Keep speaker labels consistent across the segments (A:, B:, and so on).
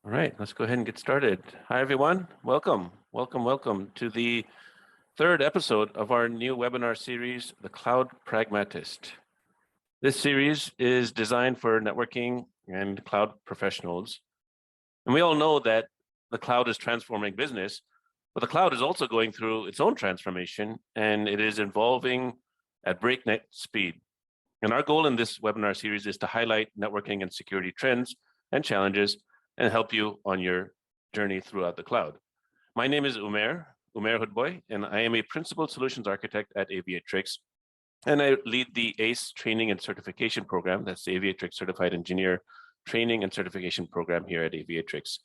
A: All right, let's go ahead and get started. Hi, everyone. Welcome to the third episode of our new webinar series, The Cloud Pragmatist. This series is designed for networking and cloud professionals. And we all know that the cloud is transforming business, but the cloud is also going through its own transformation, and it is evolving at breakneck speed. And our goal in this webinar series is to highlight networking and security trends and challenges and help you on your journey throughout the cloud. My name is Umair Hoodboy, and I am a Principal Solutions Architect at Aviatrix, and I lead the ACE Training and Certification Program. That's the Aviatrix Certified Engineer Training and Certification Program here at Aviatrix.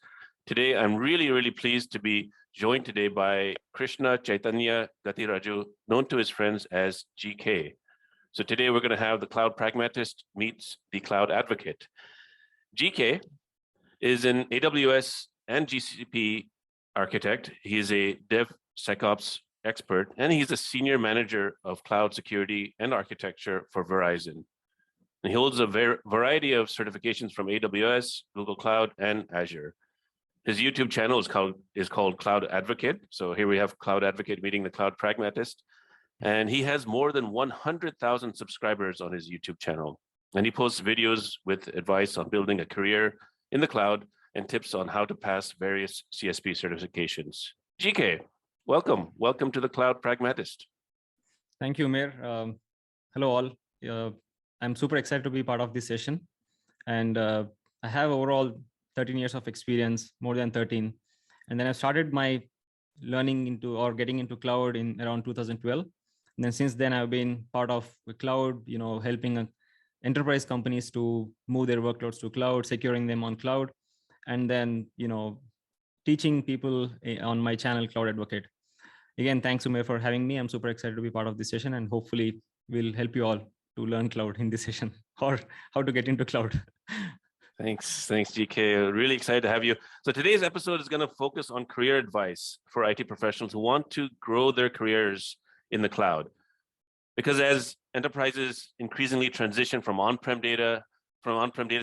A: Today, I'm really pleased to be joined today by Krishna Chaitanya Gadhiraju, known to his friends as GK. So today we're going to have the Cloud Pragmatist meets the Cloud Advocate. GK is an AWS and GCP architect. He is a DevSecOps expert, and he's a senior manager of cloud security and architecture for Verizon. And he holds a variety of certifications from AWS, Google Cloud, and Azure. His YouTube channel is called Cloud Advocate. So here we have Cloud Advocate meeting the Cloud Pragmatist. And he has more than 100,000 subscribers on his YouTube channel. And he posts videos with advice on building a career in the cloud and tips on how to pass various CSP certifications. GK, welcome to the Cloud Pragmatist.
B: Thank you, Umair. Hello all. I'm super excited to be part of this session. And I have overall 13 years of experience, more than 13. And then I started my learning into or getting into cloud in around 2012. And then since then I've been part of the cloud, helping enterprise companies to move their workloads to cloud, securing them on cloud, and then, teaching people on my channel, Cloud Advocate. Again, thanks, Umair, for having me. I'm super excited to be part of this session, and hopefully we'll help you all to learn cloud in this session or how to get into cloud.
A: Thanks, GK. Really excited to have you. So today's episode is going to focus on career advice for IT professionals who want to grow their careers in the cloud. Because as enterprises increasingly transition from on-prem data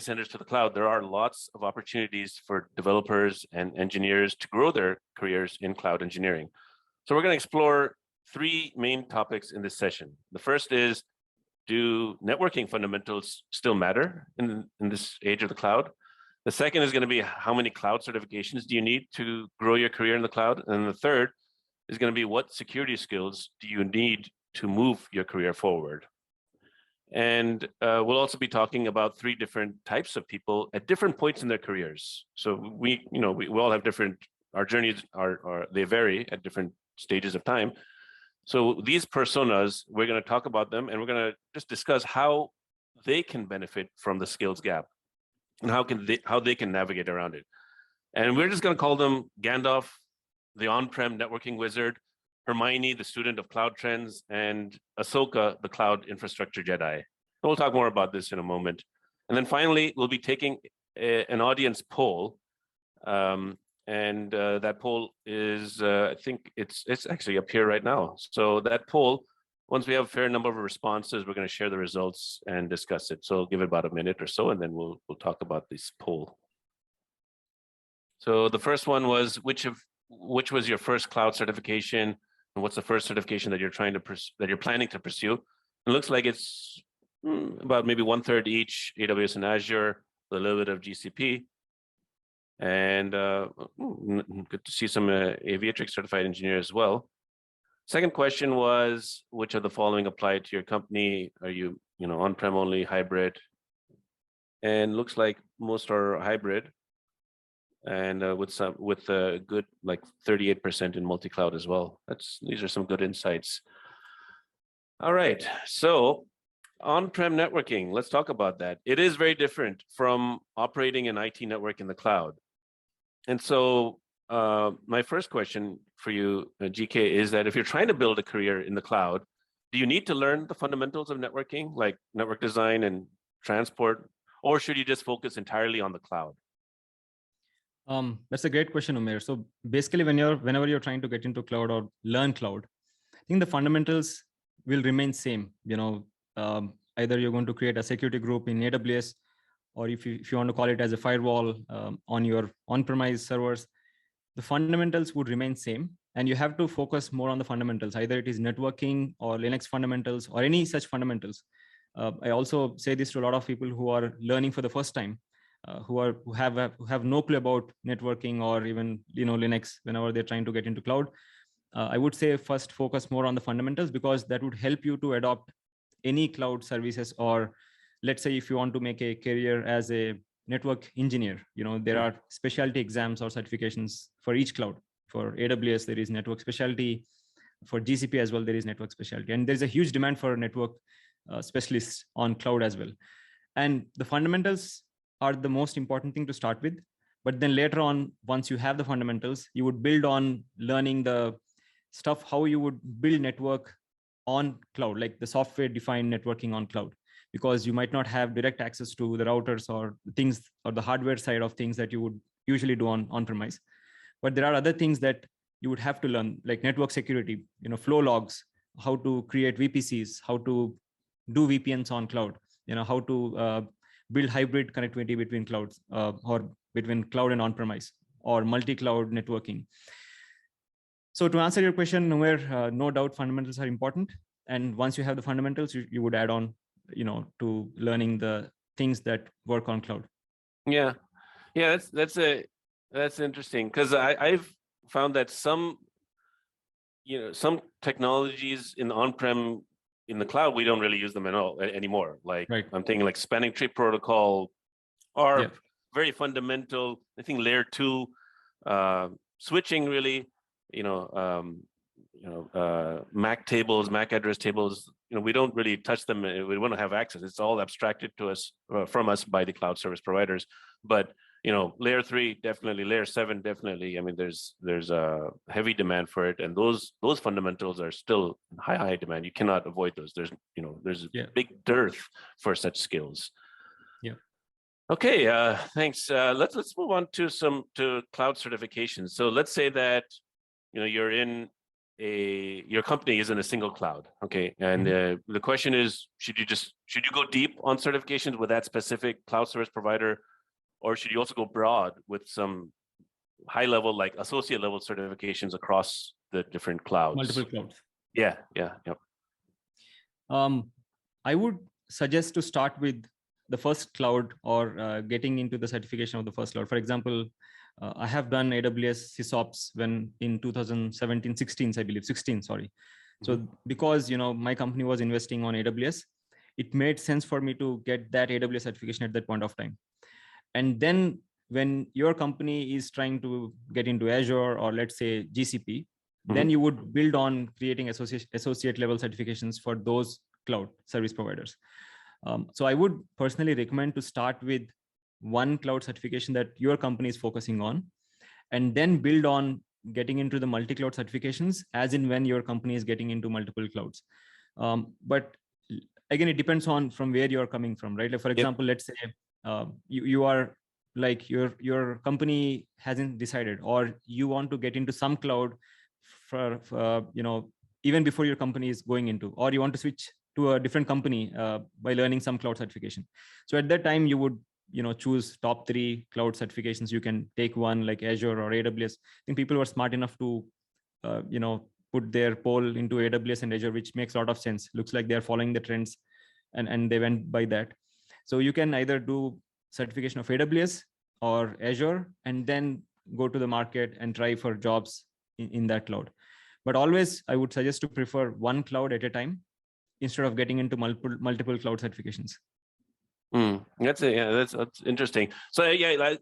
A: centers to the cloud, there are lots of opportunities for developers and engineers to grow their careers in cloud engineering. So we're going to explore three main topics in this session. The first is, do networking fundamentals still matter in this age of the cloud? The second is going to be, how many cloud certifications do you need to grow your career in the cloud? And the third is going to be, what security skills do you need to move your career forward? And we'll also be talking about three different types of people at different points in their careers. So we all have different, our journeys they vary at different stages of time. So these personas, we're going to talk about them, and we're going to just discuss how they can benefit from the skills gap and how they can navigate around it. And we're just going to call them Gandalf, the on-prem networking wizard, Hermione, the student of cloud trends, and Ahsoka, the cloud infrastructure Jedi. And we'll talk more about this in a moment. And then finally, we'll be taking an audience poll. That poll is, I think it's actually up here right now. So that poll, once we have a fair number of responses, we're going to share the results and discuss it. So give it about a minute or so, and then we'll talk about this poll. So the first one was, which was your first cloud certification, and what's the first certification that you're planning to pursue? It looks like it's about maybe 1/3 each, AWS and Azure, a little bit of GCP. And good to see some Aviatrix certified engineers as well. Second question was, which of the following apply to your company? Are you on-prem only, hybrid? And looks like most are hybrid, and with a good, like 38% in multi-cloud as well. These are some good insights. All right, so on-prem networking, let's talk about that. It is very different from operating an IT network in the cloud. And so my first question for you, GK, is that if you're trying to build a career in the cloud, do you need to learn the fundamentals of networking, like network design and transport, or should you just focus entirely on the cloud?
B: That's a great question, Umair. So basically, whenever you're trying to get into cloud or learn cloud, I think the fundamentals will remain same. Either you're going to create a security group in AWS, or if you want to call it as a firewall on your on-premise servers, the fundamentals would remain same. And you have to focus more on the fundamentals, either it is networking or Linux fundamentals or any such fundamentals. I also say this to a lot of people who are learning for the first time, who have no clue about networking or even Linux whenever they're trying to get into cloud. I would say first focus more on the fundamentals, because that would help you to adopt any cloud services. Or let's say if you want to make a career as a network engineer, there are specialty exams or certifications for each cloud. For AWS, there is network specialty. For GCP as well, there is network specialty. And there's a huge demand for network specialists on cloud as well. And the fundamentals are the most important thing to start with. But then later on, once you have the fundamentals, you would build on learning the stuff, how you would build network on cloud, like the software defined networking on cloud, because you might not have direct access to the routers or things or the hardware side of things that you would usually do on premise. But there are other things that you would have to learn, like network security, flow logs, how to create VPCs, how to do VPNs on cloud, how to build hybrid connectivity between clouds or between cloud and on-premise, or multi-cloud networking. So to answer your question, Numer, no doubt fundamentals are important. And once you have the fundamentals, you would add on, to learning the things that work on cloud.
A: Yeah, that's interesting, because I've found that some technologies in on-prem, in the cloud, we don't really use them at all anymore. Like right. I'm thinking like spanning tree protocol are very fundamental. I think layer 2 switching really, MAC tables, MAC address tables, we don't really touch them. We want to have access. It's all abstracted to us from us by the cloud service providers. But layer 3 definitely, layer 7 definitely. I mean, there's a heavy demand for it, and those fundamentals are still in high demand. You cannot avoid those. There's a big dearth for such skills.
B: Yeah.
A: Okay. Thanks. Let's move on to cloud certifications. So let's say that you're in your company is in a single cloud, okay, and the question is, should you go deep on certifications with that specific cloud service provider, or should you also go broad with some high level, like associate level certifications across the different clouds?
B: Multiple clouds.
A: Yeah.
B: I would suggest to start with the first cloud, or getting into the certification of the first cloud. For example, I have done AWS SysOps when in 2016, I believe, 16, sorry. So because, my company was investing on AWS, it made sense for me to get that AWS certification at that point of time. And then when your company is trying to get into Azure, or let's say GCP, then you would build on creating associate level certifications for those cloud service providers. So I would personally recommend to start with one cloud certification that your company is focusing on, and then build on getting into the multi-cloud certifications as in when your company is getting into multiple clouds. But again, it depends on from where you're coming from, right? Like for example, let's say you are like your company hasn't decided, or you want to get into some cloud for even before your company is going into, or you want to switch to a different company by learning some cloud certification. So at that time, you would choose top 3 cloud certifications. You can take one like Azure or AWS. I think people were smart enough to put their poll into AWS and Azure, which makes a lot of sense. Looks like they're following the trends, and they went by that. So you can either do certification of AWS or Azure, and then go to the market and try for jobs in that cloud. But always, I would suggest to prefer one cloud at a time instead of getting into multiple cloud certifications.
A: That's interesting. So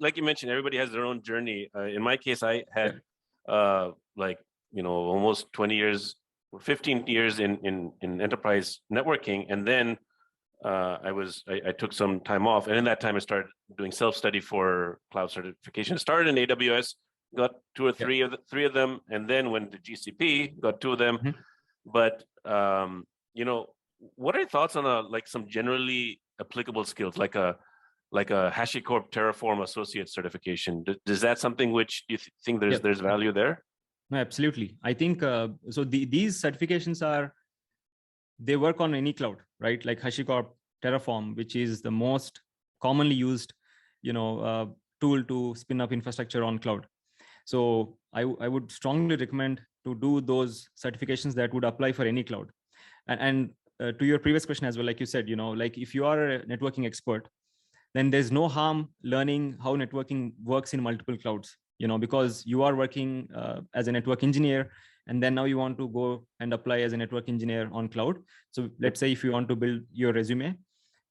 A: like you mentioned, everybody has their own journey. In my case, I had almost 20 years, 15 years in enterprise networking, and then I took some time off, and in that time I started doing self-study for cloud certification. I started in AWS, got 2 or 3 of them, and then went to GCP, got 2 of them. But what are your thoughts on some generally applicable skills, like a HashiCorp Terraform associate certification? Is that something which you think there's value there?
B: No, absolutely. I think so. These certifications they work on any cloud, right? Like HashiCorp Terraform, which is the most commonly used, tool to spin up infrastructure on cloud. So I would strongly recommend to do those certifications that would apply for any cloud. And to your previous question as well, like you said, like if you are a networking expert, then there's no harm learning how networking works in multiple clouds, because you are working as a network engineer, and then now you want to go and apply as a network engineer on cloud. So let's say if you want to build your resume,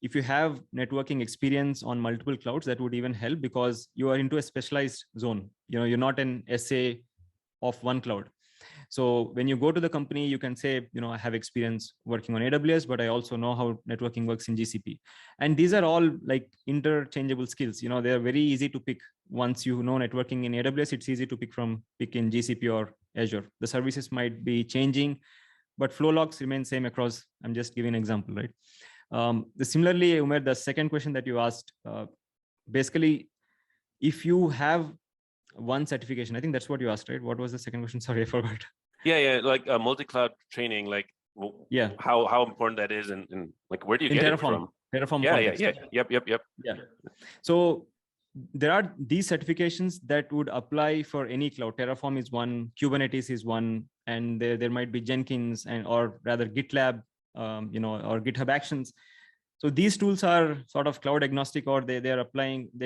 B: if you have networking experience on multiple clouds, that would even help, because you are into a specialized zone. You're not an SA of one cloud. So when you go to the company, you can say, I have experience working on AWS, but I also know how networking works in GCP. And these are all like interchangeable skills. They're very easy to pick. Once you know networking in AWS, it's easy to pick in GCP or Azure. The services might be changing, but flow logs remain same across. I'm just giving an example, right? Similarly, Umer, the second question that you asked, basically, if you have one certification, I think that's what you asked, right? What was the second question? Sorry, I forgot.
A: Yeah, like multi-cloud training, like how important that is, and like where do you get it from?
B: Terraform
A: context. Yep.
B: Yeah. So there are these certifications that would apply for any cloud. Terraform is one, Kubernetes is one, and there might be Jenkins or rather GitLab, or GitHub Actions. So these tools are sort of cloud agnostic, or they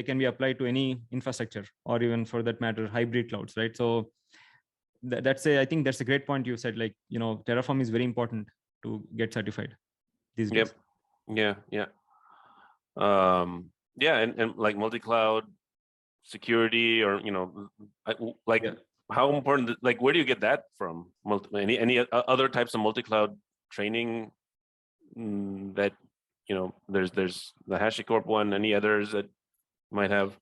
B: can be applied to any infrastructure, or even for that matter, hybrid clouds, right? So I think that's a great point you said, like, Terraform is very important to get certified these days.
A: Yeah. And like multi-cloud security, or how important, like where do you get that from? Any other types of multi-cloud training that there's the HashiCorp one, any others that might have?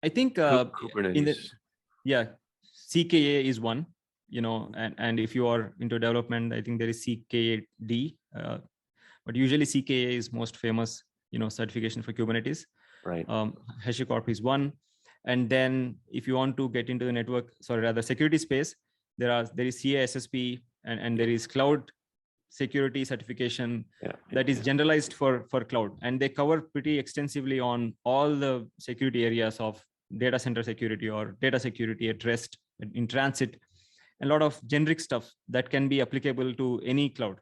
B: I think
A: Kubernetes.
B: CKA is one, and if you are into development, I think there is CKD, but usually CKA is most famous, certification for Kubernetes.
A: Right.
B: HashiCorp is one. And then if you want to get into the security space, there is CASSP, and there is Cloud Security certification that is generalized for cloud, and they cover pretty extensively on all the security areas of data center security or data security at rest, in transit, and a lot of generic stuff that can be applicable to any cloud.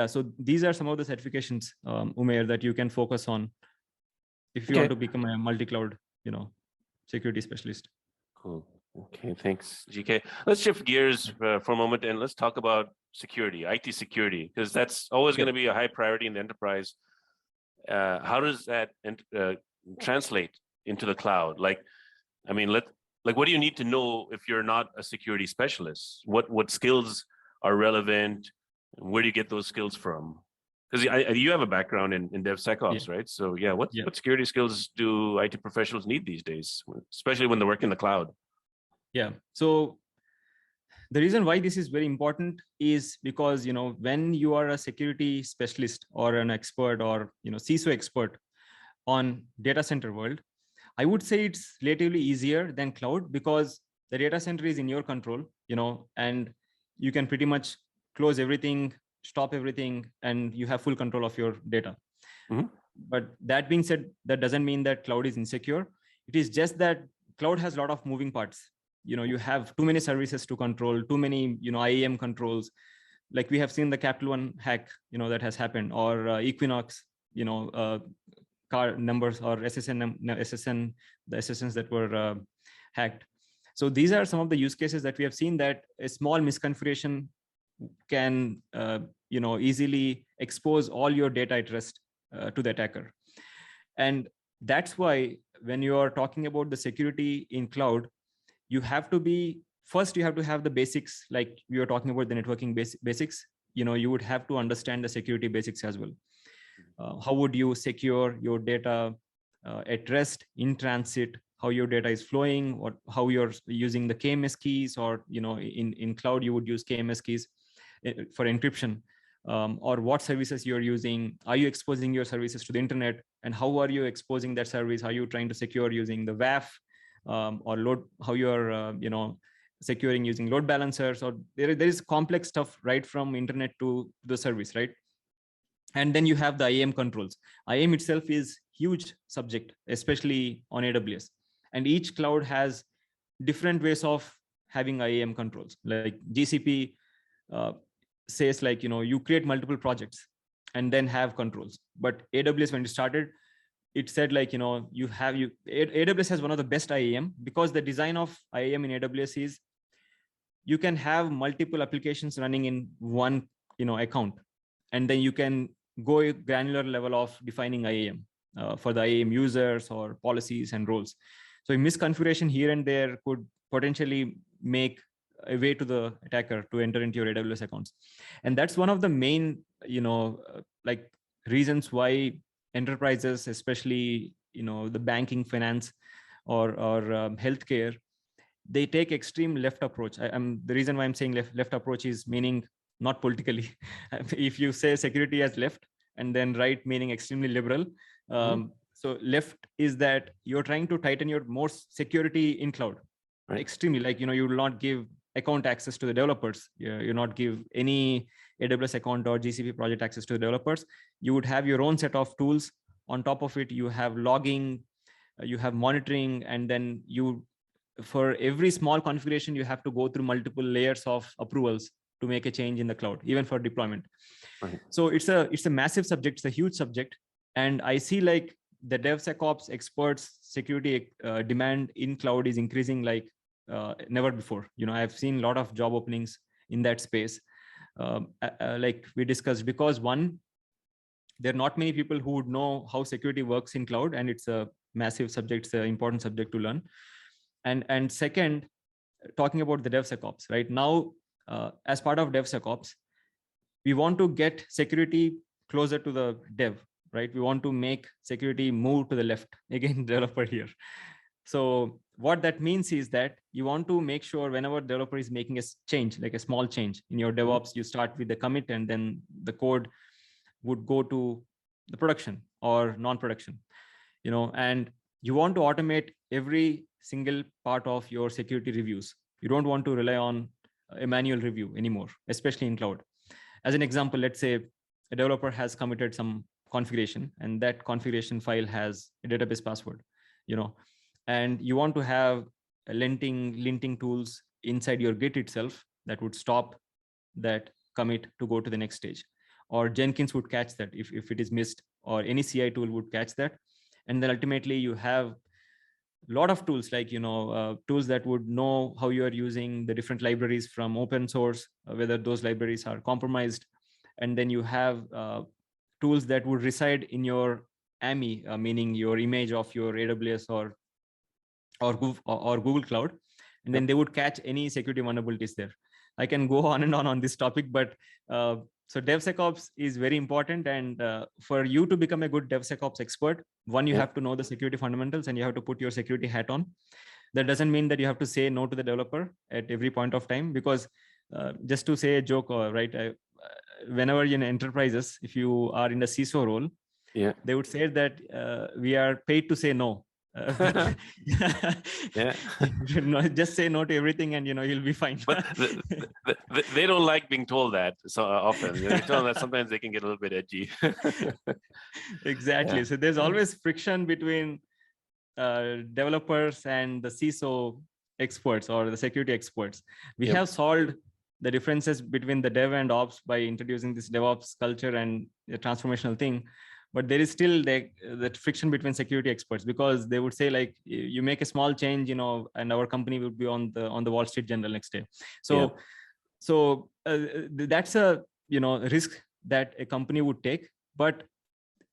B: So these are some of the certifications, Umair, that you can focus on if you want to become a multi-cloud, security specialist.
A: Cool. Okay, thanks, GK. Let's shift gears for a moment, and let's talk about security, IT security, because that's always going to be a high priority in the enterprise. How does that translate into the cloud? Like, I mean, what do you need to know if you're not a security specialist? What skills are relevant? Where do you get those skills from? Because you have a background in DevSecOps, right? So what security skills do IT professionals need these days, especially when they work in the cloud?
B: Yeah. So the reason why this is very important is because, when you are a security specialist or an expert or, CISO expert on data center world, I would say it's relatively easier than cloud, because the data center is in your control, and you can pretty much close everything, stop everything, and you have full control of your data.
A: Mm-hmm.
B: But that being said, that doesn't mean that cloud is insecure. It is just that cloud has a lot of moving parts. You have too many services to control, too many, IAM controls. Like we have seen the Capital One hack, that has happened, or Equinox, car numbers, or the SSNs that were hacked. So these are some of the use cases that we have seen, that a small misconfiguration can, easily expose all your data at rest to the attacker. And that's why when you are talking about the security in cloud, you have to have the basics, like we were talking about the networking basics. You would have to understand the security basics as well. How would you secure your data at rest, in transit, how your data is flowing, or how you're using the KMS keys, or in cloud you would use KMS keys for encryption, or what services you're using. Are you exposing your services to the internet, and how are you exposing that service? Are you trying to secure using the WAF, or load? How you're securing using load balancers? Or there is complex stuff right from internet to the service, right? And then you have the IAM controls. IAM itself is huge subject, especially on AWS. And each cloud has different ways of having IAM controls. Like GCP uh, says like, you create multiple projects and then have controls. But AWS, when it started, it said like, AWS has one of the best IAM, because the design of IAM in AWS is you can have multiple applications running in one, account, and then you can go a granular level of defining IAM for the IAM users or policies and roles. So a misconfiguration here and there could potentially make a way to the attacker to enter into your AWS accounts. And that's one of the main, like reasons why enterprises, especially, the banking, finance, or healthcare, they take extreme left approach. The reason why I'm saying left approach is meaning not politically. If you say security as left and then right meaning extremely liberal, so left is that you're trying to tighten your more security in cloud, right? Extremely, like, you will not give account access to the developers. You not give any AWS account or GCP project access to the developers. You would have your own set of tools. On top of it, you have logging, you have monitoring, and then for every small configuration, you have to go through multiple layers of approvals to make a change in the cloud, even for deployment. Right. So it's a massive subject. It's a huge subject. And I see like the DevSecOps experts security demand in cloud is increasing like never before. I've seen a lot of job openings in that space. Like we discussed, because one, there are not many people who would know how security works in cloud, and it's a massive subject. It's an important subject to learn. And second, talking about the DevSecOps, right now, as part of DevSecOps, we want to get security closer to the dev, right? We want to make security move to the left. Again, developer here. So what that means is that you want to make sure whenever developer is making a change, like a small change in your DevOps, you start with the commit, and then the code would go to the production or non-production, and you want to automate every single part of your security reviews. You don't want to rely on a manual review anymore, especially in cloud. As an example, let's say a developer has committed some configuration, and that configuration file has a database password, and you want to have linting tools inside your Git itself that would stop that commit to go to the next stage. Or Jenkins would catch that if it is missed, or any CI tool would catch that. And then ultimately you have a lot of tools, like, tools that would know how you are using the different libraries from open source, whether those libraries are compromised. And then you have tools that would reside in your AMI, meaning your image of your AWS or Google Cloud. And then they would catch any security vulnerabilities there. I can go on and on this topic, but so DevSecOps is very important. And for you to become a good DevSecOps expert, one, you have to know the security fundamentals, and you have to put your security hat on. That doesn't mean that you have to say no to the developer at every point of time, because just to say a joke, right? Whenever in enterprises, if you are in the CISO role, they would say that we are paid to say no. Just say no to everything, and you'll be fine.
A: But they don't like being told that so often. You tell them that sometimes they can get a little bit edgy.
B: Exactly. So there's always friction between developers and the CISO experts or the security experts. We have solved the differences between the dev and ops by introducing this DevOps culture and a transformational thing. But there is still that friction between security experts, because they would say like, you make a small change, and our company would be on the Wall Street Journal next day. So that's a risk that a company would take. But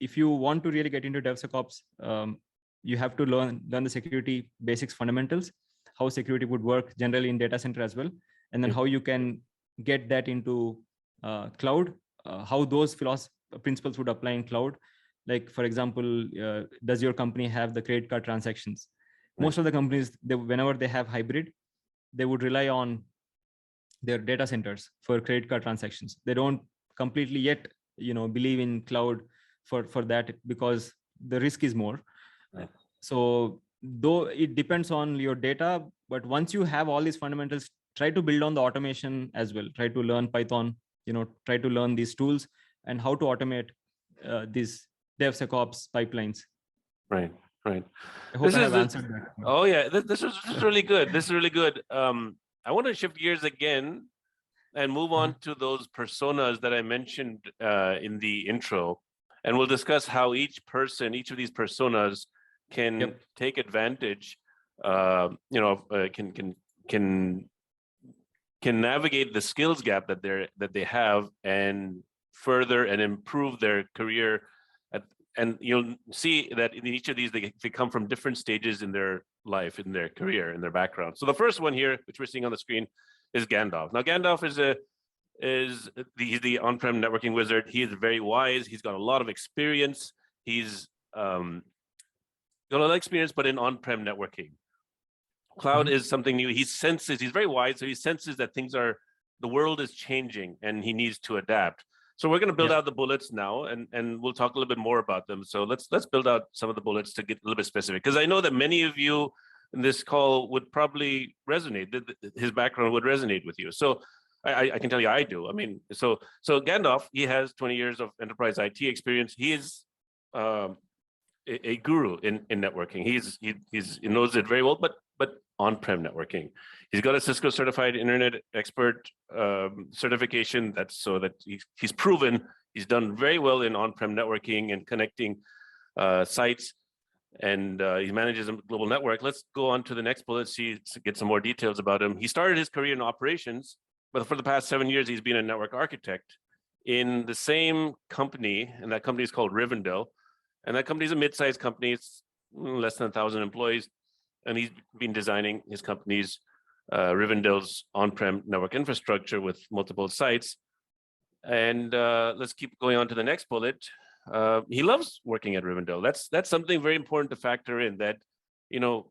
B: if you want to really get into DevSecOps, you have to learn the security basics, fundamentals, how security would work generally in data center as well, and then how you can get that into cloud, how those principles would apply in cloud. Like, for example, does your company have the credit card transactions? Most of the companies, whenever they have hybrid, they would rely on their data centers for credit card transactions. They don't completely yet, believe in cloud for that, because the risk is more. So though it depends on your data, but once you have all these fundamentals, try to build on the automation as well. Try to learn Python, try to learn these tools and how to automate these DevSecOps pipelines
A: Right. Right.
B: I hope
A: This
B: I
A: is
B: have answered that.
A: oh yeah, this is really good. This is really good. I want to shift gears again and move on to those personas that I mentioned in the intro, and we'll discuss how each of these personas can
B: Yep.
A: take advantage. Can navigate the skills gap that they have and further and improve their career. And you'll see that in each of these, they come from different stages in their life, in their career, in their background. So the first one here, which we're seeing on the screen, is Gandalf. Now, Gandalf he's the on-prem networking wizard. He is very wise. He's got a lot of experience. He's got a lot of experience, but in on-prem networking. Cloud is something new. He senses, he's very wise, so he senses that the world is changing and he needs to adapt. So we're going to build out the bullets now, and we'll talk a little bit more about them. So let's build out some of the bullets to get a little bit specific, because I know that many of you in this call would probably resonate. His background would resonate with you. So I can tell you I do. I mean, so Gandalf, he has 20 years of enterprise IT experience. He is a guru in networking. He knows it very well, but on-prem networking. He's got a Cisco certified internet expert certification. That's so that he's proven he's done very well in on-prem networking and connecting sites, and he manages a global network. Let's go on to the next bullet, get some more details about him. He started his career in operations, but for the past 7 years, he's been a network architect in the same company, and that company is called Rivendell. And that company is a mid-sized company. It's less than 1,000 employees. And he's been designing his company's Rivendell's on-prem network infrastructure with multiple sites. And let's keep going on to the next bullet. He loves working at Rivendell. That's something very important to factor in, that, we're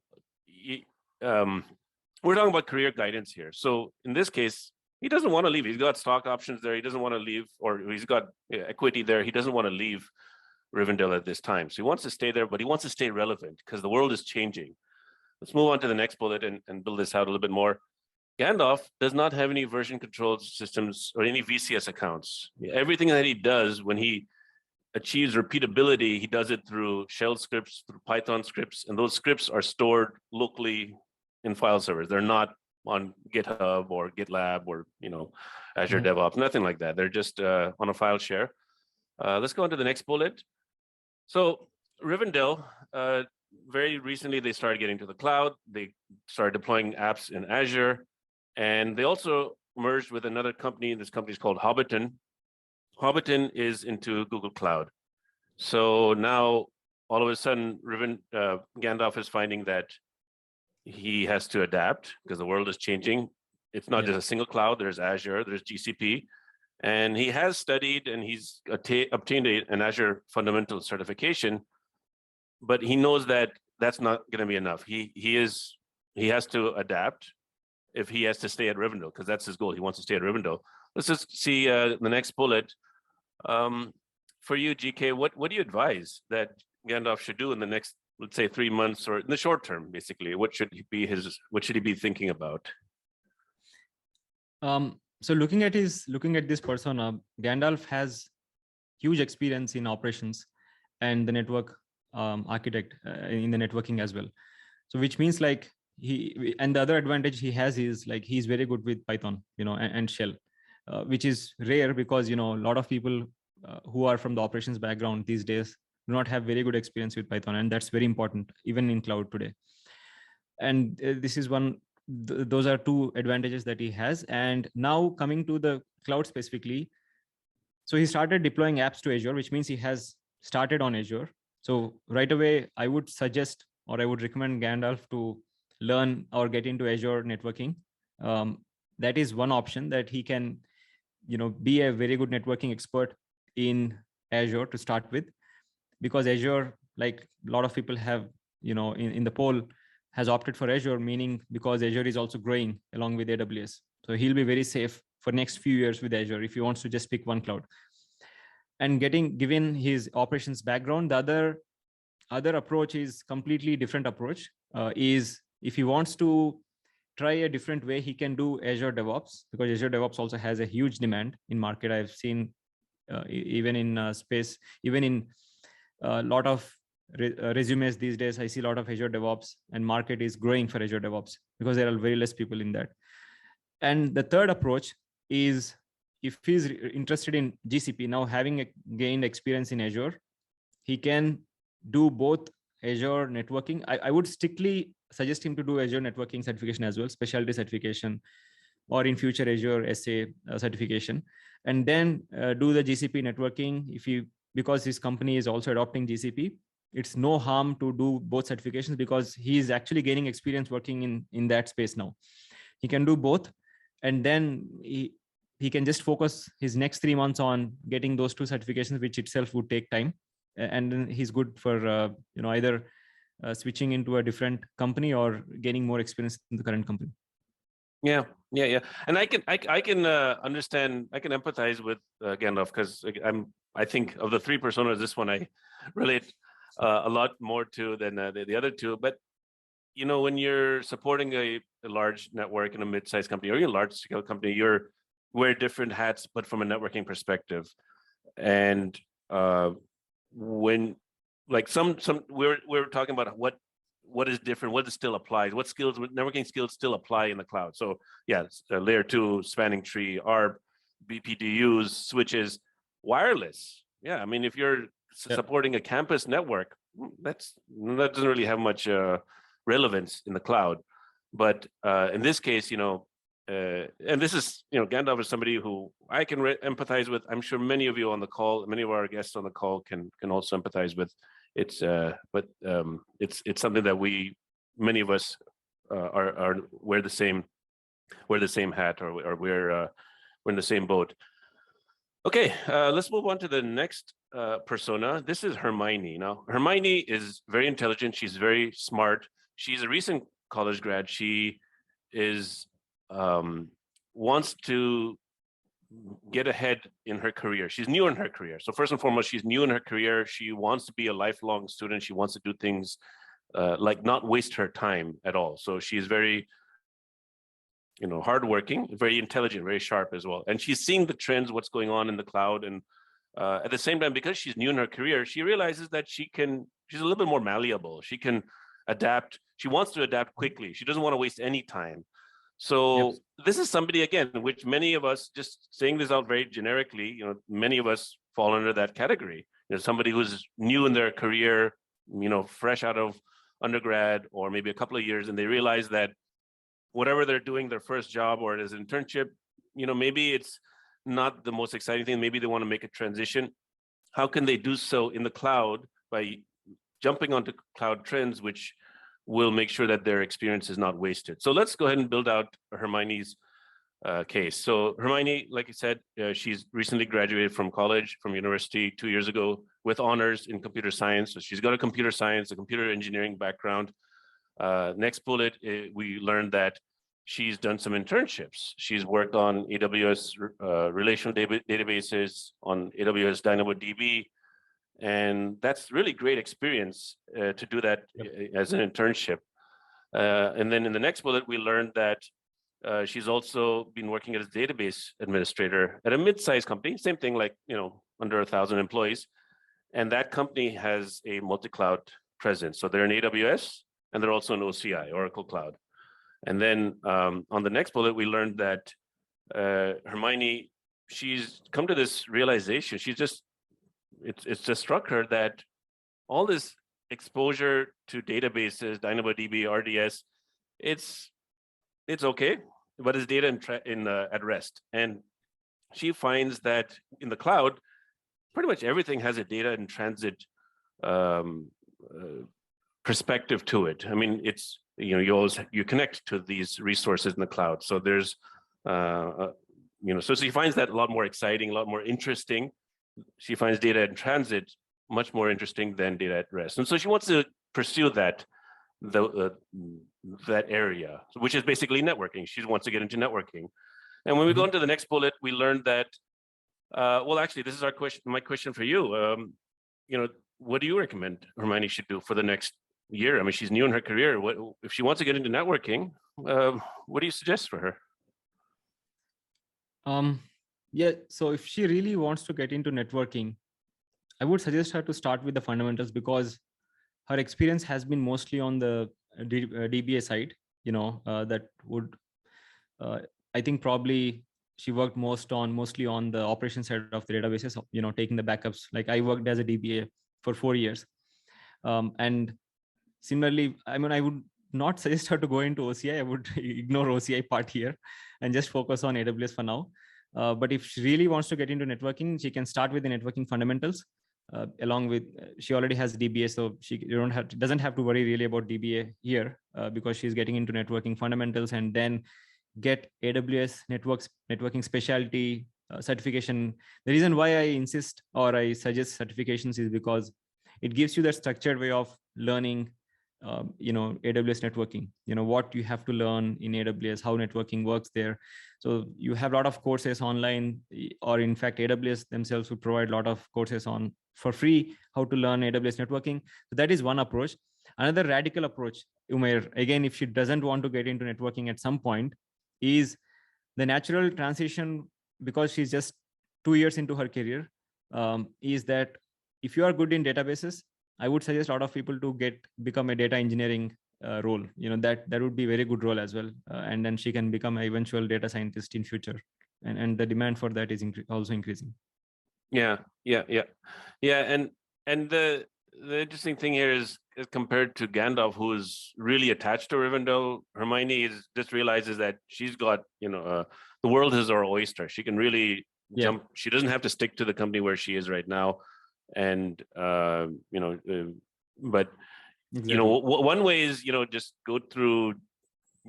A: talking about career guidance here. So in this case, he doesn't want to leave. He's got stock options there. He doesn't want to leave, or he's got equity there. He doesn't want to leave Rivendell at this time. So he wants to stay there, but he wants to stay relevant because the world is changing. Let's move on to the next bullet and build this out a little bit more. Gandalf does not have any version control systems or any VCS accounts. Everything that he does, when he achieves repeatability, he does it through shell scripts, through Python scripts, and those scripts are stored locally in file servers. They're not on GitHub or GitLab or Azure DevOps, nothing like that. They're just on a file share. Let's go on to the next bullet. So Rivendell, very recently, they started getting to the cloud. They started deploying apps in Azure, and they also merged with another company. This company is called Hobbiton. Hobbiton is into Google Cloud. So now, all of a sudden, Gandalf is finding that he has to adapt because the world is changing. It's not just a single cloud. There's Azure, there's GCP. And he has studied and he's obtained an Azure fundamental certification, but he knows that that's not going to be enough. He has to adapt if he has to stay at Rivendell, because that's his goal. He wants to stay at Rivendell. Let's just see the next bullet. For you, GK, what do you advise that Gandalf should do in the next, let's say, 3 months, or in the short term, basically? What should he be thinking about?
B: So looking at this persona, Gandalf has huge experience in operations and the network architect in the networking as well. So which means like and the other advantage he has is like he's very good with Python, and shell, which is rare because a lot of people who are from the operations background these days do not have very good experience with Python, and that's very important even in cloud today. And this is those are two advantages that he has. And now coming to the cloud specifically, so he started deploying apps to Azure, which means he has started on Azure. So right away, I would suggest, or I would recommend Gandalf to learn or get into Azure networking. That is one option, that he can, be a very good networking expert in Azure to start with, because Azure, like a lot of people have, in the poll, has opted for Azure, meaning because Azure is also growing along with AWS. So he'll be very safe for next few years with Azure if he wants to just pick one cloud. And given his operations background, the other approach is completely different approach. Is if he wants to try a different way, he can do Azure DevOps, because Azure DevOps also has a huge demand in market. I've seen even in space, even in a lot of resumes these days, I see a lot of Azure DevOps, and market is growing for Azure DevOps because there are very less people in that. And the third approach is, if he's interested in GCP, now having gained experience in Azure, he can do both Azure networking. I would strictly suggest him to do Azure networking certification as well, specialty certification, or in future Azure SA certification, and then do the GCP networking. Because his company is also adopting GCP, it's no harm to do both certifications because he is actually gaining experience working in that space now. He can do both, and then he can just focus his next 3 months on getting those 2 certifications, which itself would take time. And then he's good for either switching into a different company or gaining more experience in the current company.
A: Yeah. And I can understand, I can empathize with Gandalf, because I think of the 3 personas, this one I relate a lot more to than the other 2. But when you're supporting a large network in a mid-sized company or a large scale company, you're wear different hats, but from a networking perspective. And when like we're talking about what is different, what still applies, what skills, networking skills still apply in the cloud. So yeah, layer 2, spanning tree, ARP, BPDUs, switches, wireless. Yeah, I mean, if you're supporting a campus network, that doesn't really have much relevance in the cloud. But in this case, and this is, Gandalf is somebody who I can empathize with. I'm sure many of you on the call, many of our guests on the call can also empathize with. It's something that many of us are wear the same hat, or we're in the same boat. Okay, let's move on to the next persona. This is Hermione. Now, Hermione is very intelligent. She's very smart. She's a recent college grad. She is wants to get ahead in her career. She's new in her career. So first and foremost, she's new in her career. She wants to be a lifelong student. She wants to do things like not waste her time at all. So she's very, hardworking, very intelligent, very sharp as well. And she's seeing the trends, what's going on in the cloud. And at the same time, because she's new in her career, she realizes that she's a little bit more malleable. She can adapt. She wants to adapt quickly. She doesn't want to waste any time. So This is somebody, again, which many of us, just saying this out very generically, many of us fall under that category. Somebody who's new in their career, fresh out of undergrad or maybe a couple of years, and they realize that whatever they're doing, their first job or as an internship, maybe it's not the most exciting thing. Maybe they want to make a transition. How can they do so in the cloud by jumping onto cloud trends, which will make sure that their experience is not wasted? So let's go ahead and build out Hermione's case. So Hermione, like I said, she's recently graduated from college, from university 2 years ago with honors in computer science. So she's got a computer science, a computer engineering background. Next bullet, we learned that she's done some internships. She's worked on AWS relational databases, on AWS DynamoDB, and that's really great experience to do that as an internship. And then in the next bullet, we learned that she's also been working as a database administrator at a mid-sized company, same thing, like, under 1,000 employees. And that company has a multi-cloud presence. So they're in AWS and they're also in OCI, Oracle Cloud. And then on the next bullet, we learned that Hermione, she's come to this realization. It's just struck her that all this exposure to databases, DynamoDB, RDS, it's okay, but it's data at rest. And she finds that in the cloud, pretty much everything has a data in transit perspective to it. I mean, it's, you connect to these resources in the cloud. So there's, so she finds that a lot more exciting, a lot more interesting. She finds data in transit much more interesting than data at rest. And so she wants to pursue that area, which is basically networking. She wants to get into networking. And when we go into the next bullet, we learned that, well, actually, this is my question for you. What do you recommend Hermione should do for the next year? I mean, she's new in her career. If she wants to get into networking, what do you suggest for her?
B: Yeah, so if she really wants to get into networking, I would suggest her to start with the fundamentals, because her experience has been mostly on the DBA side. That would, I think probably she worked mostly on the operation side of the databases, taking the backups. Like I worked as a DBA for 4 years. And similarly, I mean, I would not suggest her to go into OCI. I would ignore OCI part here and just focus on AWS for now. But if she really wants to get into networking, she can start with the networking fundamentals. Along with, she already has DBA, so she doesn't have to worry really about DBA here, because she's getting into networking fundamentals, and then get AWS networking specialty certification. The reason why I insist or I suggest certifications is because it gives you that structured way of learning AWS networking, what you have to learn in AWS, how networking works there. So you have a lot of courses online, or in fact AWS themselves would provide a lot of courses for free how to learn AWS networking. So that is one approach. Another radical approach, Umair, again, if she doesn't want to get into networking at some point, is the natural transition, because she's just 2 years into her career, is that if you are good in databases, I would suggest a lot of people to become a data engineering role. That would be a very good role as well. And then she can become an eventual data scientist in future. And the demand for that is also increasing.
A: Yeah. And the interesting thing here is compared to Gandalf, who is really attached to Rivendell, Hermione just realizes that she's got, the world is her oyster. She can really jump. She doesn't have to stick to the company where she is right now. And, but, exactly. One way is, just go through,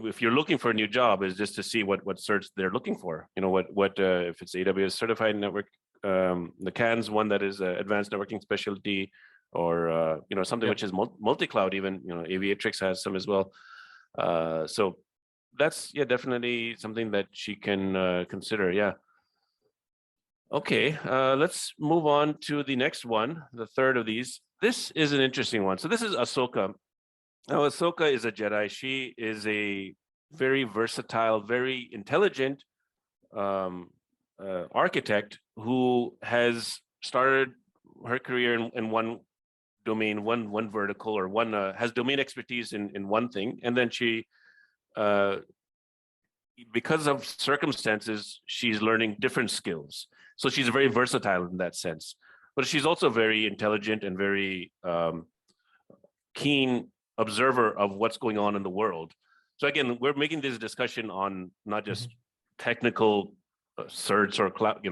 A: if you're looking for a new job, is just to see what certs they're looking for. If it's AWS certified network, the CAN's one that is advanced networking specialty, or something which is multi-cloud. Even Aviatrix has some as well. So that's definitely something that she can consider. Yeah. Okay, let's move on to the next one, the third of these. This is an interesting one. So this is Ahsoka. Now, Ahsoka is a Jedi. She is a very versatile, very intelligent architect who has started her career in one domain, one vertical, or has domain expertise in one thing, and then she, because of circumstances, she's learning different skills. So she's very versatile in that sense, but she's also very intelligent and very keen observer of what's going on in the world. So again, we're making this discussion on not just technical certs or cloud,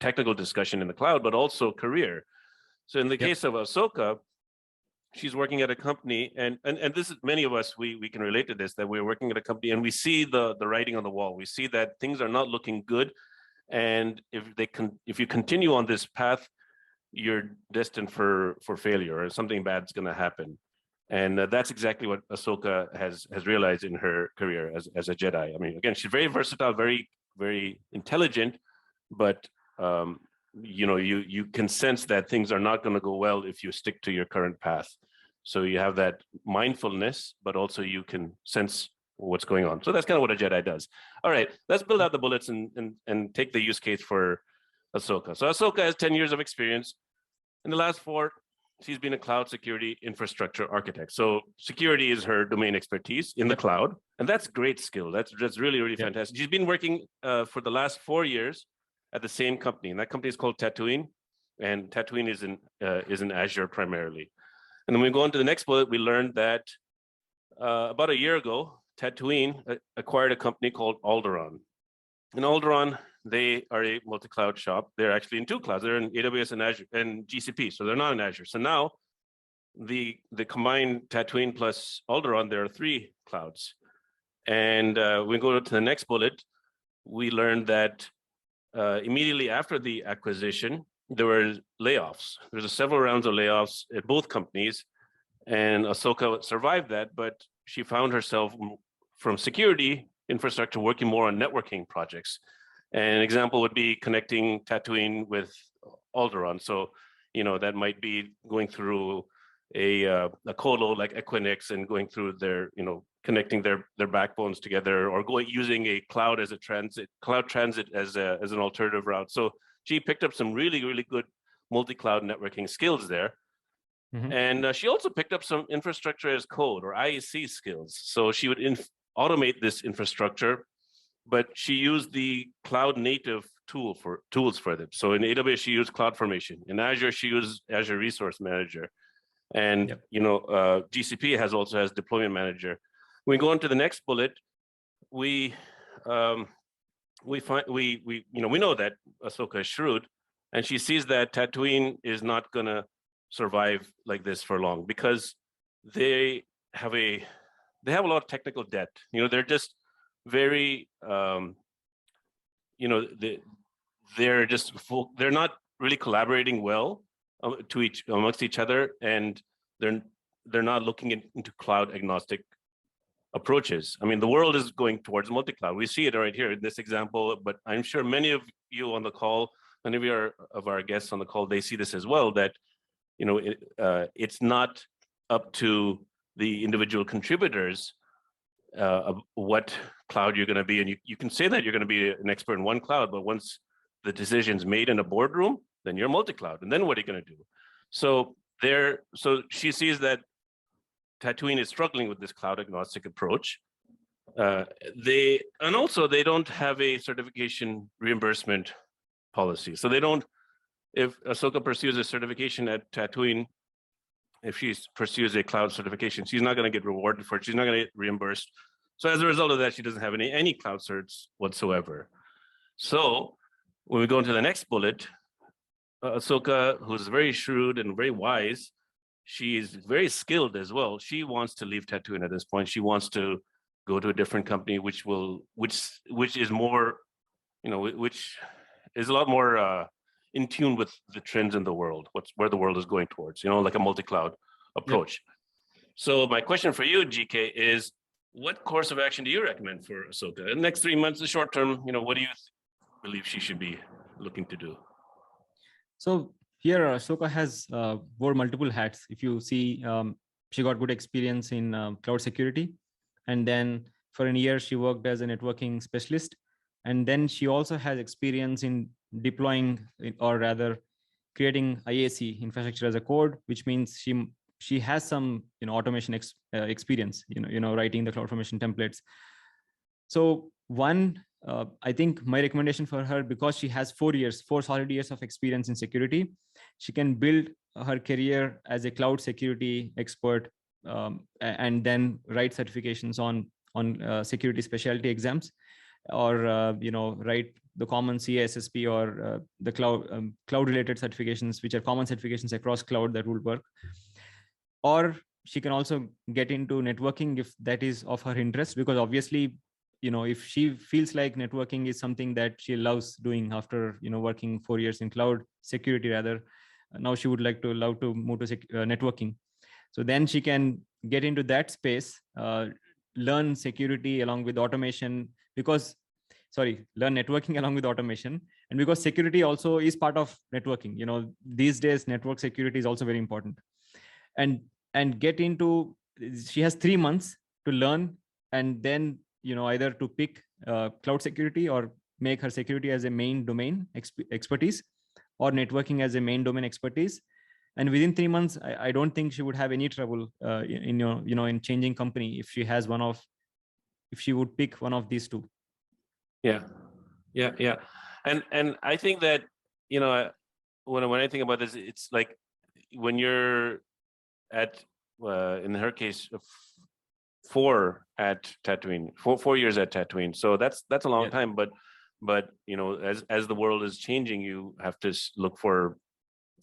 A: technical discussion in the cloud, but also career. So in the case of Ahsoka, she's working at a company, and this is, many of us, we can relate to this, that we're working at a company and we see the writing on the wall. We see that things are not looking good. And if you continue on this path, you're destined for failure, or something bad's going to happen. And that's exactly what Ahsoka has realized in her career as a Jedi. I mean, again, she's very versatile, very, very intelligent, but you can sense that things are not going to go well if you stick to your current path. So you have that mindfulness, but also you can sense what's going on. So that's kind of what a Jedi does. All right, let's build out the bullets and take the use case for Ahsoka. So Ahsoka has 10 years of experience. In the last 4, she's been a cloud security infrastructure architect. So security is her domain expertise in the cloud, and that's great skill. That's really, really fantastic. She's been working for the last 4 years at the same company, and that company is called Tatooine, and Tatooine is in Azure primarily. And then we go on to the next bullet. We learned that about a year ago, Tatooine acquired a company called Alderaan. And Alderaan, they are a multi-cloud shop. They're actually in 2 clouds. They're in AWS and Azure and GCP, so they're not in Azure. So now the combined Tatooine plus Alderaan, there are 3 clouds. And we go to the next bullet. We learned that immediately after the acquisition, there were layoffs. There's several rounds of layoffs at both companies, and Ahsoka survived that, but she found herself from security infrastructure working more on networking projects. And an example would be connecting Tatooine with Alderaan. So, that might be going through a colo like Equinix and going through their, connecting their backbones together, or using a cloud transit as an alternative route. So she picked up some really, really good multi-cloud networking skills there. And she also picked up some infrastructure as code or IEC skills. So she would automate this infrastructure, but she used the cloud native tools for them. So in AWS, she used CloudFormation. In Azure, she used Azure Resource Manager. And GCP also has Deployment Manager. When we go on to the next bullet, we know that Ahsoka is shrewd, and she sees that Tatooine is not going to survive like this for long because they have a lot of technical debt. They're just very they're not really collaborating well amongst each other, and they're not looking into cloud agnostic approaches. I mean, the world is going towards multi-cloud. We see it right here in this example, but I'm sure many of you on the call, many of our guests on the call, they see this as well, that it's not up to the individual contributors of what cloud you're going to be. And you can say that you're going to be an expert in one cloud, but once the decision's made in a boardroom, then you're multi-cloud. And then what are you going to do? So she sees that Tatooine is struggling with this cloud agnostic approach. They don't have a certification reimbursement policy. So if Ahsoka pursues a certification at Tatooine, if she pursues a cloud certification, she's not going to get rewarded for it. She's not going to get reimbursed. So as a result of that, she doesn't have any cloud certs whatsoever. So when we go into the next bullet, Ahsoka, who's very shrewd and very wise, she's very skilled as well. She wants to leave Tatooine at this point. She wants to go to a different company, which is more, which is a lot more in tune with the trends in the world, where the world is going towards, like a multi-cloud approach. Yep. So my question for you, GK, is what course of action do you recommend for Ahsoka? In the next 3 months, the short term, what do you believe she should be looking to do?
B: So here, Ahsoka has wore multiple hats. If you see, she got good experience in cloud security. And then for a year, she worked as a networking specialist. And then she also has experience in deploying, or rather creating IAC, infrastructure as a code, which means she has some automation experience, writing the CloudFormation templates. So I think my recommendation for her, because she has 4 solid years of experience in security, she can build her career as a cloud security expert, and then write certifications on security specialty exams, or write the common CASSP or the cloud related certifications, which are common certifications across cloud that will work. Or she can also get into networking if that is of her interest, because obviously, if she feels like networking is something that she loves doing after working 4 years in cloud security, rather, now she would love to move to networking. So then she can get into that space, learn security along with automation, learn networking along with automation. And because security also is part of networking, these days network security is also very important. And get into, she has 3 months to learn, and then either to pick cloud security or make her security as a main domain expertise, or networking as a main domain expertise. And within 3 months, I don't think she would have any trouble in changing company if she would pick one of these two.
A: Yeah. And I think that when I think about this, it's like when you're at in her case 4 at Tatooine, 4 years at Tatooine. So that's a long time, but as the world is changing, you have to look for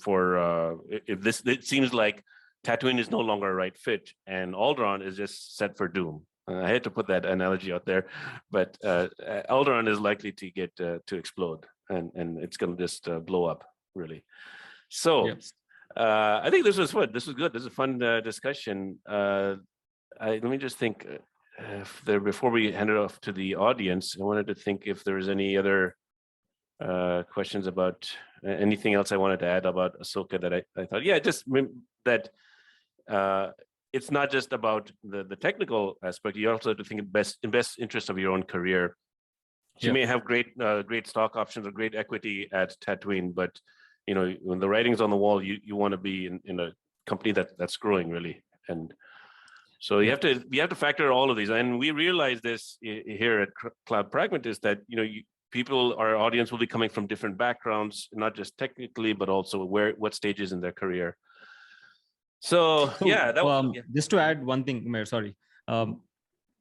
A: it seems like Tatooine is no longer a right fit, and Alderaan is just set for doom. I had to put that analogy out there, but Alderaan is likely to get to explode, and it's going to just blow up, really. So I think this was fun. This was good. This is a fun discussion. Let me just think. Before we hand it off to the audience, I wanted to think if there was any other questions about anything else I wanted to add about Ahsoka that I thought, just that it's not just about the technical aspect. You also have to think in best interest of your own career. She may have great stock options or great equity at Tatooine, but when the writing's on the wall, you want to be in a company that's growing really. And so you have to factor all of these. And we realize this here at Cloud Pragmatist that, our audience will be coming from different backgrounds, not just technically, but also what stages in their career. So
B: just to add one thing, Umair, sorry.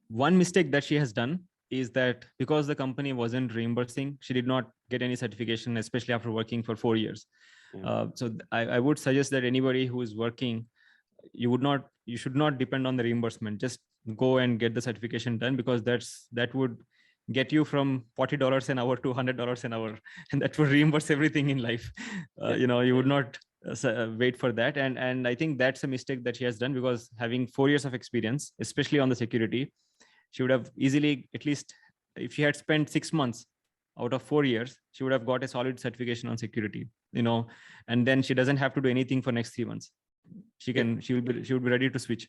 B: One mistake that she has done is that because the company wasn't reimbursing, she did not get any certification, especially after working for 4 years. So I would suggest that anybody who is working, you should not depend on the reimbursement. Just go and get the certification done, because that would get you from $40 an hour to $100 an hour, and that would reimburse everything in life. You would not wait for that. And I think that's a mistake that she has done, because having 4 years of experience, especially on the security, she would have easily, at least if she had spent 6 months out of 4 years, she would have got a solid certification on security, and then she doesn't have to do anything for next 3 months. She would be ready to switch.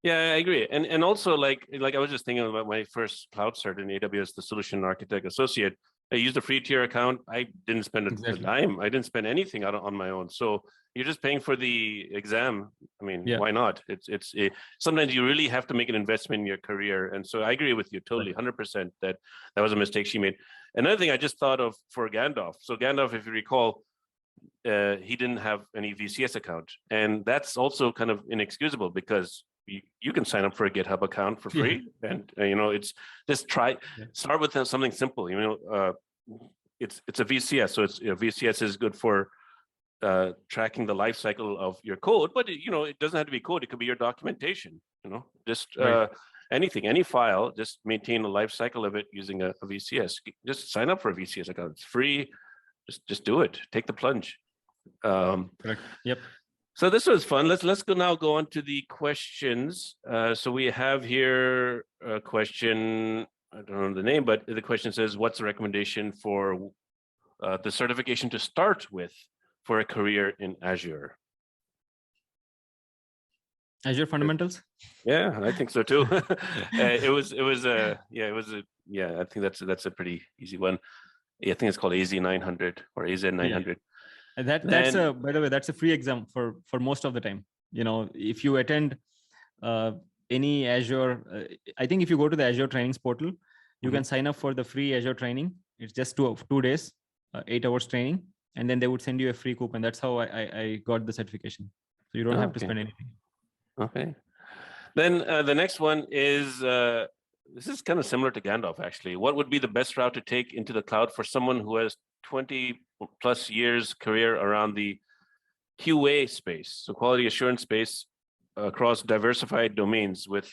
A: Yeah, I agree. And also like I was just thinking about my first cloud cert in AWS, the Solution Architect Associate. I used a free tier account. I didn't spend a dime. I didn't spend anything on my own. So you're just paying for the exam. I mean, why not? Sometimes you really have to make an investment in your career. And so I agree with you totally, 100% that was a mistake she made. Another thing I just thought of for Gandalf. So Gandalf, if you recall, he didn't have any VCS account, and that's also kind of inexcusable, because you can sign up for a GitHub account for free, and it's just start with something simple. It's a VCS, so VCS is good for tracking the life cycle of your code, but it doesn't have to be code. It could be your documentation. Just anything, any file. Just maintain the life cycle of it using a VCS. Just sign up for a VCS account. It's free. Just do it. Take the plunge.
B: Correct. Yep.
A: So this was fun. Let's go on to the questions. So we have here a question. I don't know the name, but the question says, "What's the recommendation for the certification to start with for a career in Azure?"
B: Azure fundamentals.
A: Yeah, I think so too. I think that's a pretty easy one. Yeah, I think it's called AZ900 or AZ900.
B: By the way, that's a free exam for most of the time. If you attend any Azure, I think if you go to the Azure trainings portal, you can sign up for the free Azure training. It's just 2 days, 8 hours training, and then they would send you a free coupon. That's how I got the certification. So you don't have to spend anything. Okay.
A: Then the next one is, this is kind of similar to Gandalf, actually. What would be the best route to take into the cloud for someone who has 20 plus years career around the QA space, so quality assurance space, across diversified domains, with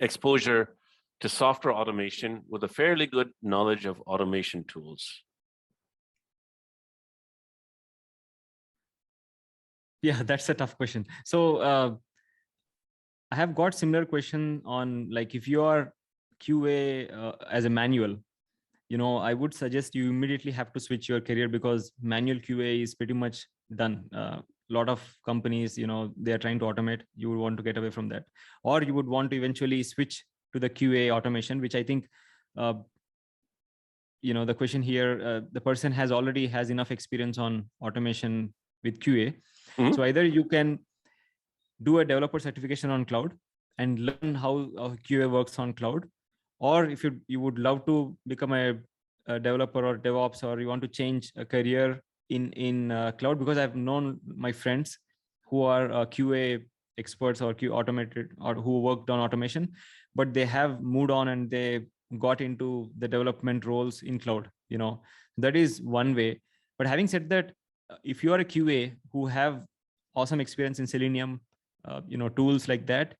A: exposure to software automation with a fairly good knowledge of automation tools?
B: Yeah, that's a tough question. So I have got similar question on, like, if you are QA as a manual, I would suggest you immediately have to switch your career, because manual QA is pretty much done. A lot of companies, they are trying to automate. You would want to get away from that, or you would want to eventually switch to the QA automation, which I think, the question here, the person already has enough experience on automation with QA. So either you can do a developer certification on cloud and learn how QA works on cloud, or if you would love to become a developer or DevOps, or you want to change a career in cloud, because I've known my friends who are QA experts or QA automated, or who worked on automation, but they have moved on and they got into the development roles in cloud. That is one way. But having said that, if you are a QA who have awesome experience in Selenium, tools like that,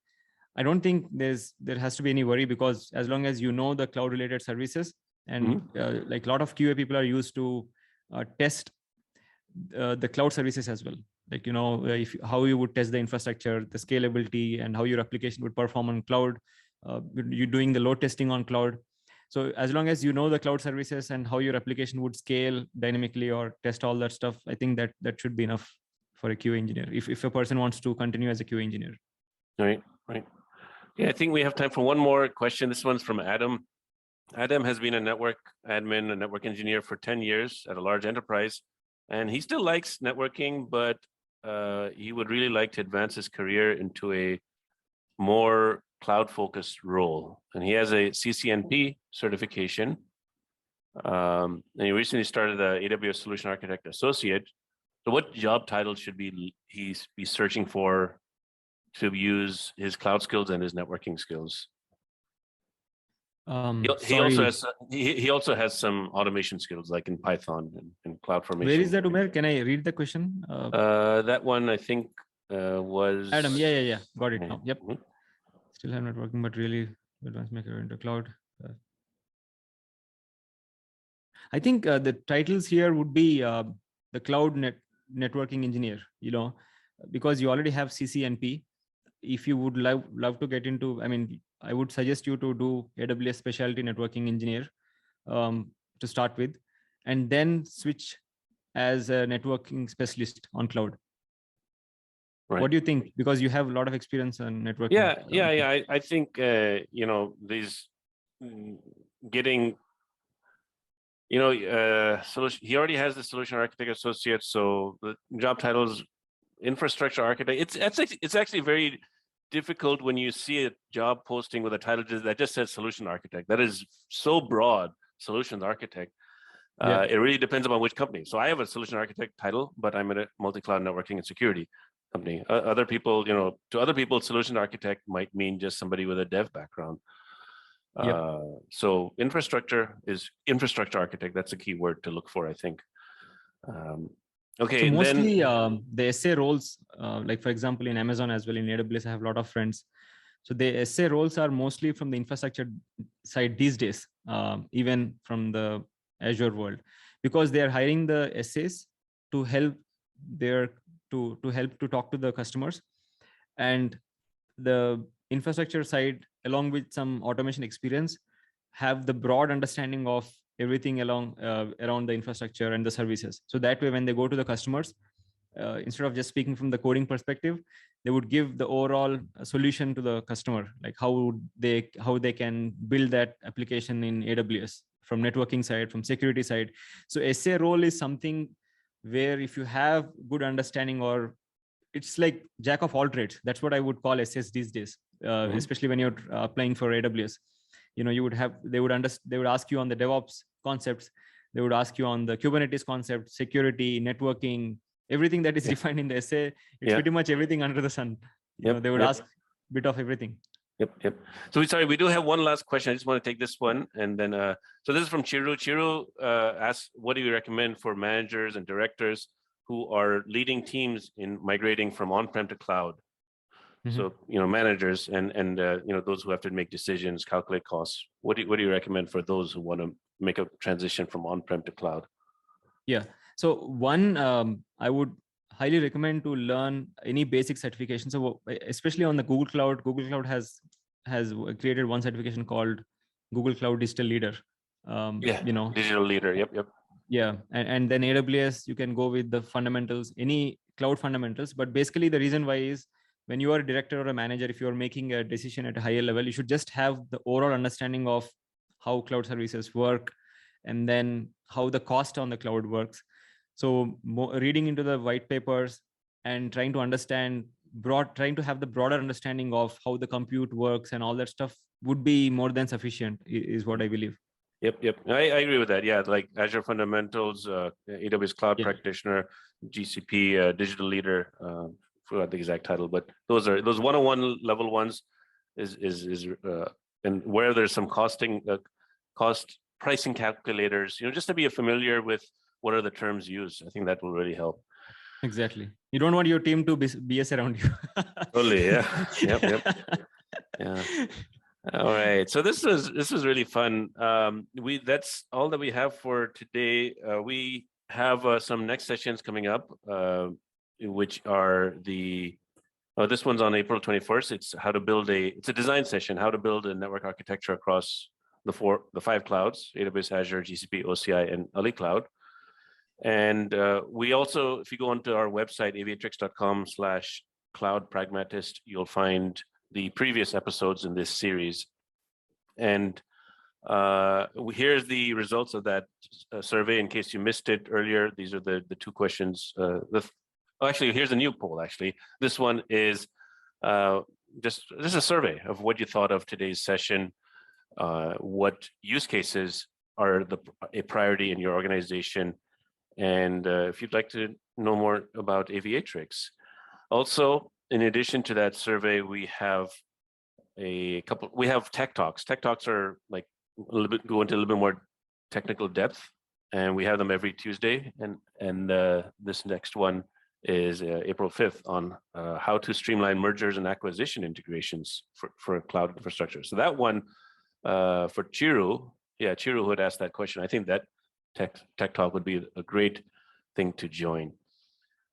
B: I don't think there has to be any worry, because as long as you know the cloud related services, and like a lot of QA people are used to test the cloud services as well. Like, how you would test the infrastructure, the scalability, and how your application would perform on cloud. You're doing the load testing on cloud. So as long as you know the cloud services and how your application would scale dynamically or test all that stuff, I think that should be enough for a QA engineer, if a person wants to continue as a QA engineer.
A: Right. Yeah, I think we have time for one more question. This one's from Adam. Adam has been a network admin, a network engineer for 10 years at a large enterprise, and he still likes networking, but he would really like to advance his career into a more cloud-focused role. And he has a CCNP certification. And he recently started the AWS Solution Architect Associate. So what job title should he be searching for to use his cloud skills and his networking skills?
B: Sorry.
A: He also has some automation skills like in Python and CloudFormation.
B: Where is that, Umair? Can I read the question?
A: That one I think was
B: Adam. Yeah. Got it now. Yep.
A: Mhm.
B: Still have networking, but really advanced maker into cloud. I think the titles here would be the cloud networking engineer, because you already have CCNP. If you would love to get into, I would suggest you to do AWS specialty networking engineer to start with, and then switch as a networking specialist on cloud.
A: Right.
B: What do you think? Because you have a lot of experience on networking.
A: Yeah. I think these getting solution. He already has the solution architect associate, so the job title is infrastructure architect. It's actually very difficult when you see a job posting with a title that just says solution architect. That is so broad, solutions architect. It really depends upon which company. So I have a solution architect title, but I'm at a multi-cloud networking and security company. Other people, to other people, solution architect might mean just somebody with a dev background. So infrastructure architect. That's a key word to look for, I think. Okay.
B: So mostly the SA roles, like for example, in Amazon as well, in AWS, I have a lot of friends. So the SA roles are mostly from the infrastructure side these days, even from the Azure world, because they are hiring the SAs to help to talk to the customers, and the infrastructure side, along with some automation experience, have the broad understanding of everything around the infrastructure and the services. So that way, when they go to the customers, instead of just speaking from the coding perspective, they would give the overall solution to the customer, like how they can build that application in AWS, from networking side, from security side. So SA role is something where if you have good understanding, or it's like jack of all trades. That's what I would call SS these days, especially when you're applying for AWS. They would ask you on the DevOps concepts. They would ask you on the Kubernetes concept, security, networking, everything that is defined in the essay. It's pretty much everything under the sun. They would ask a bit of everything.
A: Yep. So we do have one last question. I just want to take this one, and then so this is from Chiru. Chiru asks, what do you recommend for managers and directors who are leading teams in migrating from on-prem to cloud? So managers and those who have to make decisions, calculate costs. What do you recommend for those who want to make a transition from on-prem to cloud?
B: Yeah. So one, I would highly recommend to learn any basic certification. So especially on the Google Cloud has created one certification called Google Cloud Digital Leader.
A: Digital leader. Yep.
B: Yeah, and then AWS, you can go with the fundamentals, any cloud fundamentals. But basically, the reason why is, when you are a director or a manager, if you are making a decision at a higher level, you should just have the overall understanding of how cloud services work, and then how the cost on the cloud works. So reading into the white papers and trying to have the broader understanding of how the compute works and all that stuff would be more than sufficient, is what I believe.
A: Yep. I agree with that. Yeah, like Azure Fundamentals, AWS Cloud Practitioner, GCP, Digital Leader. Forgot the exact title, but those 101 level ones is and where there's some cost pricing calculators, just to be familiar with what are the terms used. I think that will really help.
B: Exactly. You don't want your team to BS around you.
A: Totally. Yeah. Yep. Yeah. All right. So this was really fun. That's all that we have for today. We have some next sessions coming up, which are this one's on April 21st. It's a design session, how to build a network architecture across the 5 clouds: AWS, Azure, GCP, OCI, and MultiCloud. And we also, if you go onto our website, aviatrix.com/Cloud Pragmatist, you'll find the previous episodes in this series. And here's the results of that survey in case you missed it earlier. These are the 2 questions. Oh, actually, here's a new poll. Actually, this one is just a survey of what you thought of today's session. What use cases are a priority in your organization, and if you'd like to know more about Aviatrix. Also, in addition to that survey, we have we have tech talks. Tech talks are like go into a little bit more technical depth, and we have them every Tuesday. And this next one is April 5th on how to streamline mergers and acquisition integrations for cloud infrastructure. So that one for Chiru, Chiru who had asked that question, I think that tech talk would be a great thing to join,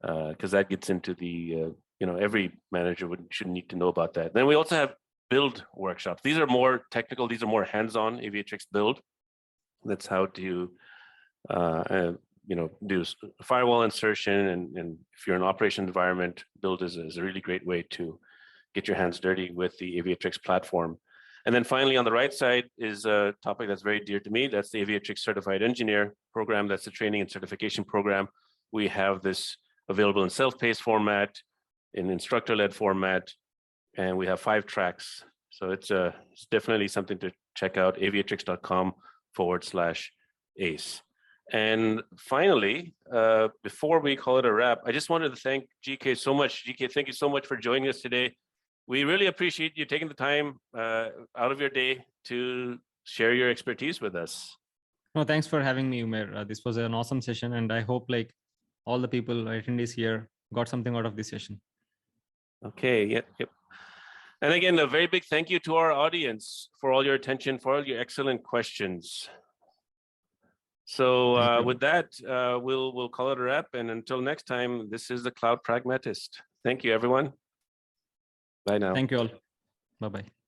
A: because that gets into the every manager should need to know about that. Then we also have build workshops. These are more technical. These are more hands-on. Aviatrix build. That's how to do firewall insertion, and if you're in an operation environment, build is a really great way to get your hands dirty with the Aviatrix platform. And then finally, on the right side is a topic that's very dear to me. That's the Aviatrix Certified Engineer program. That's the training and certification program. We have this available in self-paced format, in instructor-led format, and we have 5 tracks. So it's definitely something to check out, aviatrix.com/ACE. And finally, before we call it a wrap, I just wanted to thank GK so much. GK, thank you so much for joining us today. We really appreciate you taking the time out of your day to share your expertise with us.
B: No, thanks for having me, Umair. This was an awesome session, and I hope like all the people attendees here got something out of this session.
A: Okay, yep. And again, a very big thank you to our audience for all your attention, for all your excellent questions. So with that, we'll call it a wrap. And until next time, this is the Cloud Pragmatist. Thank you, everyone. Bye now.
B: Thank you all. Bye-bye.